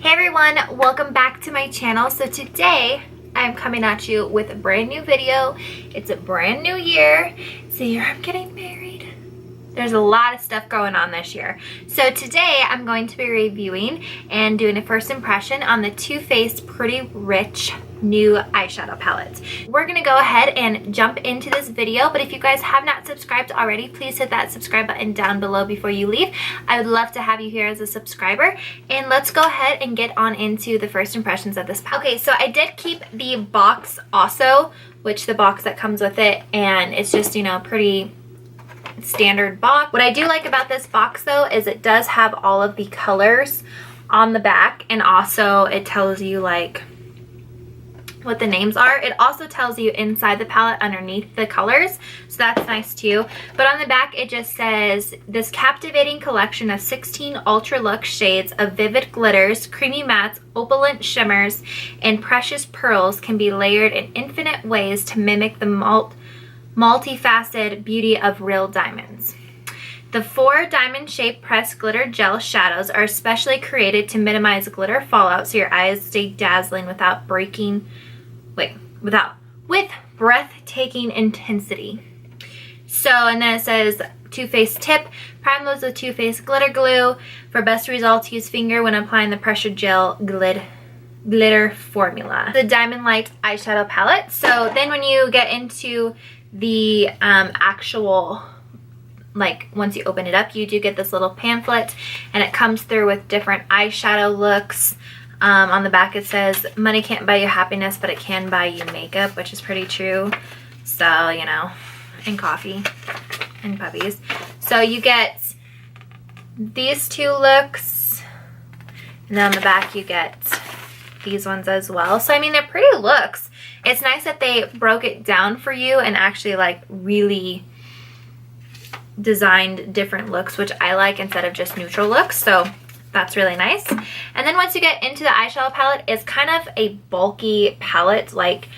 Hey everyone, welcome back to my channel. So today I'm coming at you with a brand new video. It's a brand new year. It's the year I'm getting married. There's a lot of stuff going on this year. So today I'm going to be reviewing and doing a first impression on the Too Faced Pretty Rich new eyeshadow palette. We're gonna go ahead and jump into this video, but if you guys have not subscribed already, please hit that subscribe button down below before you leave. I would love to have you here as a subscriber, and let's go ahead and get on into the first impressions of this palette. Okay, so I did keep the box also, which the box that comes with it, and it's just, you know, pretty standard box. What I do like about this box though is it does have all of the colors on the back, and also it tells you like what the names are. It also tells you inside the palette underneath the colors, so that's nice too. But on the back it just says, this captivating collection of 16 ultra luxe shades of vivid glitters, creamy mattes, opalescent shimmers, and precious pearls can be layered in infinite ways to mimic the multifaceted beauty of real diamonds. The 4 diamond-shaped pressed glitter gel shadows are especially created to minimize glitter fallout so your eyes stay dazzling with breathtaking intensity. So, and then it says Too Faced tip, prime those with Too Faced glitter glue. For best results, use finger when applying the pressure gel glitter formula. The Diamond Lite eyeshadow palette. So then when you get into the actual, like once you open it up, you do get this little pamphlet, and it comes through with different eyeshadow looks. On the back it says, money can't buy you happiness, but it can buy you makeup, which is pretty true. So, you know, and coffee and puppies. So you get these 2 looks, and then on the back you get these ones as well. So I mean, they're pretty looks. It's nice that they broke it down for you and actually like really designed different looks, which I like, instead of just neutral looks. So that's really nice. And then once you get into the eyeshadow palette, it's kind of a bulky palette, like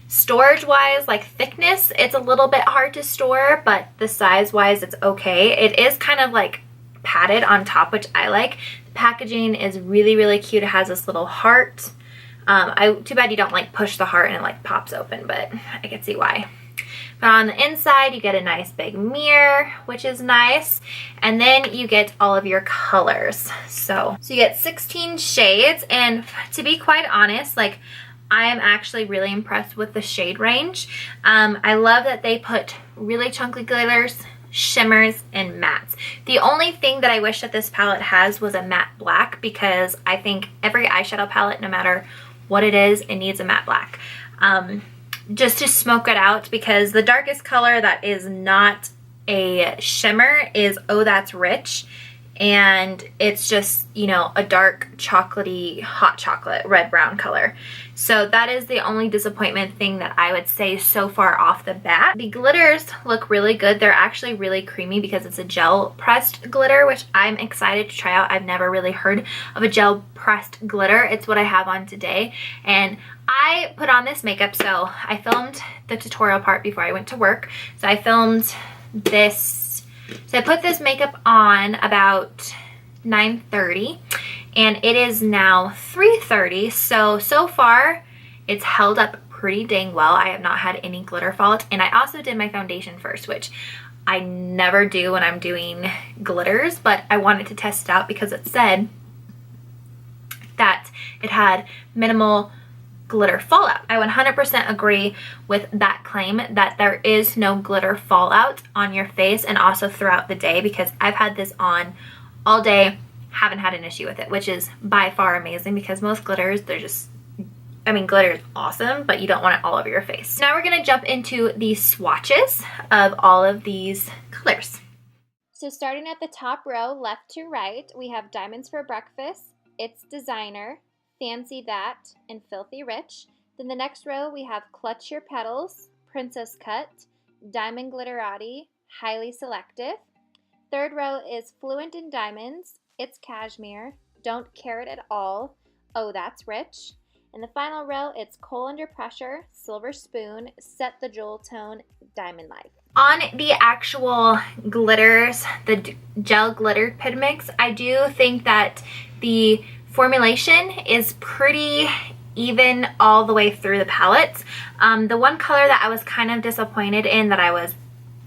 storage wise, like thickness, it's a little bit hard to store, but the size wise it's okay. It is kind of like padded on top, which I like. The packaging is really cute. It has this little heart. Too bad you don't like push the heart and it like pops open, but I can see why. But on the inside, you get a nice big mirror, which is nice. And then you get all of your colors. So you get 16 shades. And to be quite honest, like, I am actually really impressed with the shade range. I love that they put really chunky glitters, shimmers, and mattes. The only thing that I wish that this palette has was a matte black, because I think every eyeshadow palette, no matter what it is, it needs a matte black. Just to smoke it out, because the darkest color that is not a shimmer is Oh That's Rich, and it's just, you know, a dark chocolatey hot chocolate red brown color. So that is the only disappointment thing that I would say so far off the bat. The glitters look really good. They're actually really creamy because it's a gel pressed glitter, which I'm excited to try out. I've never really heard of a gel pressed glitter. It's what I have on today, and I put on this makeup. So I filmed the tutorial part before I went to work. So I filmed this. So I put this makeup on about 9:30, and it is now 3:30. So far it's held up pretty dang well. I have not had any glitter fallout, and I also did my foundation first, which I never do when I'm doing glitters, but I wanted to test it out because it said that it had minimal glitter fallout. I 100% agree with that claim, that there is no glitter fallout on your face and also throughout the day, because I've had this on all day, haven't had an issue with it, which is by far amazing, because most glitters, they're just, I mean, glitter is awesome, but you don't want it all over your face. Now we're gonna jump into the swatches of all of these colors. So starting at the top row, left to right, we have Diamonds for Breakfast, It's Designer, Fancy That, and Filthy Rich. Then the next row we have Clutch Your Petals, Princess Cut, Diamond Glitterati, Highly Selective. Third row is Fluent in Diamonds, It's Cashmere, Don't Care It at All, Oh That's Rich. In the final row, it's Coal Under Pressure, Silver Spoon, Set the Jewel Tone, Diamond Life. On the actual glitters, the gel glitter pigments, I do think that the formulation is pretty even all the way through the palette. The one color that I was kind of disappointed in, that I was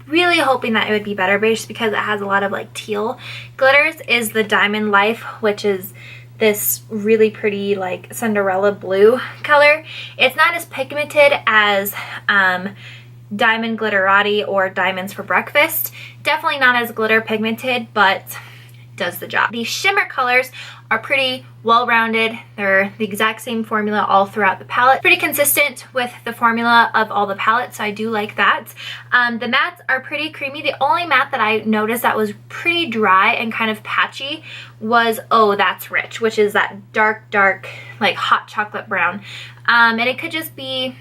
really hoping that it would be better just because it has a lot of like teal glitters, is the Diamond Life, which is this really pretty like Cinderella blue color. It's not as pigmented as Diamond Glitterati or Diamonds for Breakfast. Definitely not as glitter pigmented, but does the job. These shimmer colors are pretty well-rounded. They're the exact same formula all throughout the palette. Pretty consistent with the formula of all the palettes, so I do like that. The mattes are pretty creamy. The only matte that I noticed that was pretty dry and kind of patchy was Oh That's Rich, which is that dark, like hot chocolate brown. And it could just be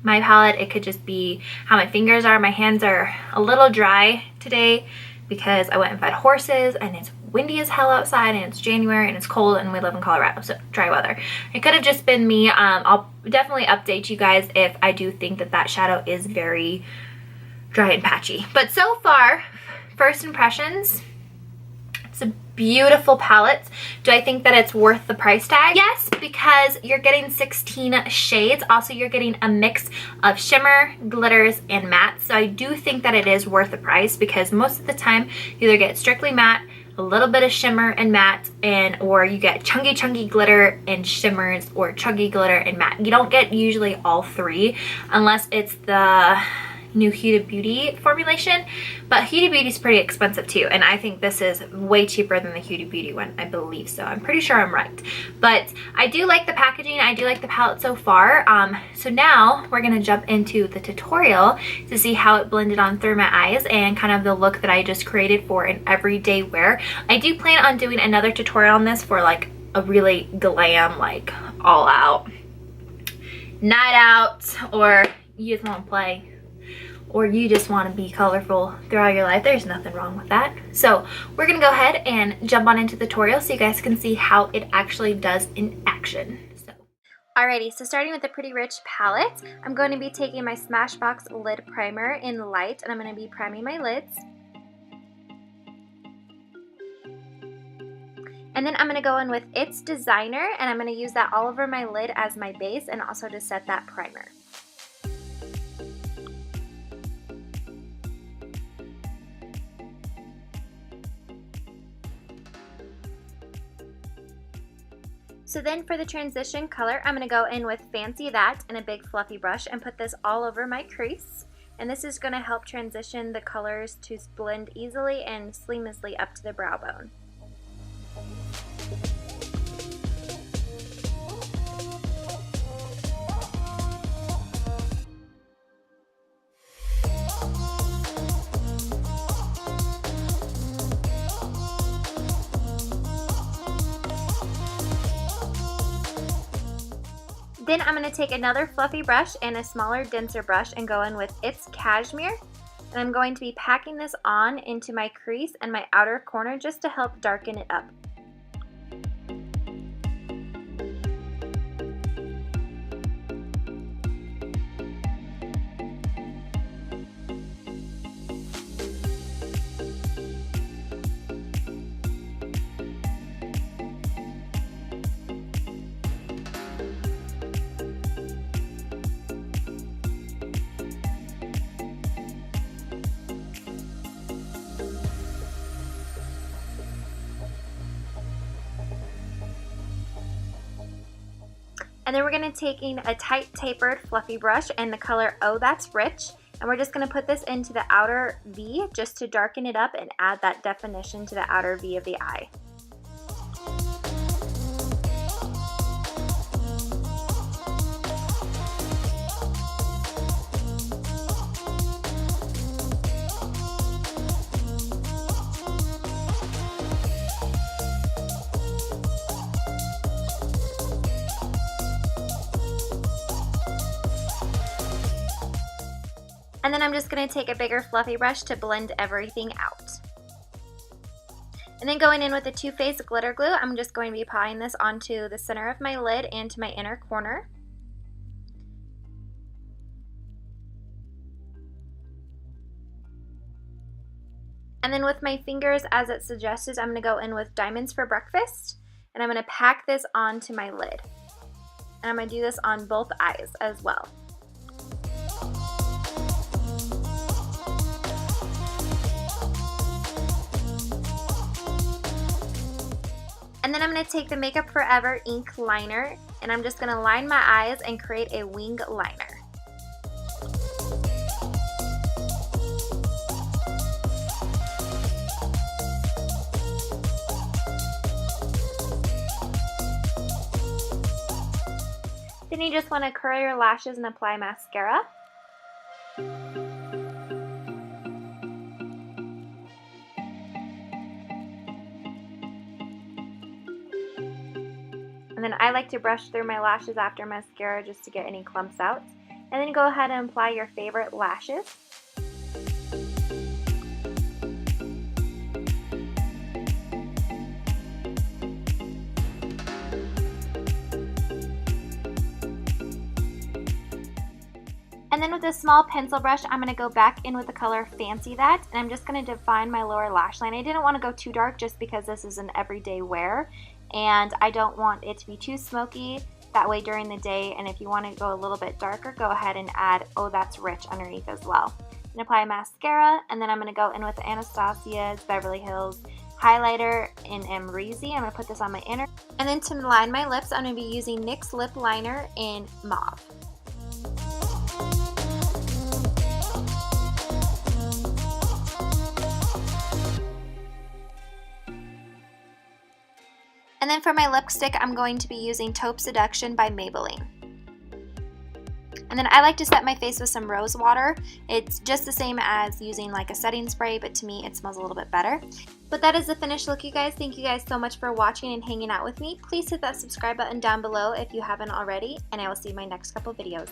my palette. It could just be how my fingers are. My hands are a little dry today because I went and fed horses and it's windy as hell outside and it's January and it's cold and we live in Colorado, so dry weather. It could have just been me. I'll definitely update you guys if I do think that that shadow is very dry and patchy. But so far, first impressions, it's a beautiful palette. Do I think that it's worth the price tag? Yes, because you're getting 16 shades. Also, you're getting a mix of shimmer, glitters, and matte. So I do think that it is worth the price because most of the time you either get strictly matte, a little bit of shimmer and matte, or you get chunky glitter and shimmers, or chunky glitter and matte. You don't get usually all three unless it's the new Huda Beauty formulation, but Huda Beauty is pretty expensive too, and I think this is way cheaper than the Huda Beauty one. I believe so. I'm pretty sure I'm right, but I do like the packaging. I do like the palette so far. So now we're gonna jump into the tutorial to see how it blended on through my eyes and kind of the look that I just created for an everyday wear. I do plan on doing another tutorial on this for like a really glam, like all out night out, or you just want to play, or you just want to be colorful throughout your life. There's nothing wrong with that. So we're gonna go ahead and jump on into the tutorial so you guys can see how it actually does in action. Alrighty, so starting with the Pretty Rich palette, I'm going to be taking my Smashbox Lid Primer in Light, and I'm going to be priming my lids. And then I'm going to go in with It's Designer, and I'm going to use that all over my lid as my base and also to set that primer. So then for the transition color, I'm going to go in with Fancy That and a big fluffy brush and put this all over my crease. And this is going to help transition the colors to blend easily and seamlessly up to the brow bone. Then I'm going to take another fluffy brush and a smaller, denser brush and go in with It's Cashmere. And I'm going to be packing this on into my crease and my outer corner just to help darken it up. And then we're going to taking a tight tapered fluffy brush and the color Oh That's Rich, and we're just going to put this into the outer V just to darken it up and add that definition to the outer V of the eye. And then I'm just going to take a bigger fluffy brush to blend everything out. And then going in with the Too Faced glitter glue, I'm just going to be applying this onto the center of my lid and to my inner corner. And then with my fingers, as it suggested, I'm going to go in with Diamonds for Breakfast. And I'm going to pack this onto my lid. And I'm going to do this on both eyes as well. And then I'm going to take the Makeup Forever ink liner, and I'm just going to line my eyes and create a wing liner. Then you just want to curl your lashes and apply mascara. And then I like to brush through my lashes after mascara just to get any clumps out. And then go ahead and apply your favorite lashes. And then with a small pencil brush, I'm going to go back in with the color Fancy That, and I'm just going to define my lower lash line. I didn't want to go too dark just because this is an everyday wear, and I don't want it to be too smoky. That way during the day, and if you want to go a little bit darker, go ahead and add Oh That's Rich underneath as well. And apply mascara, and then I'm going to go in with the Anastasia's Beverly Hills highlighter in Amrezy. I'm going to put this on my inner. And then to line my lips, I'm going to be using NYX lip liner in Mauve. And then for my lipstick, I'm going to be using Taupe Seduction by Maybelline. And then I like to set my face with some rose water. It's just the same as using like a setting spray, but to me it smells a little bit better. But that is the finished look, you guys. Thank you guys so much for watching and hanging out with me. Please hit that subscribe button down below if you haven't already, and I will see you in my next couple videos.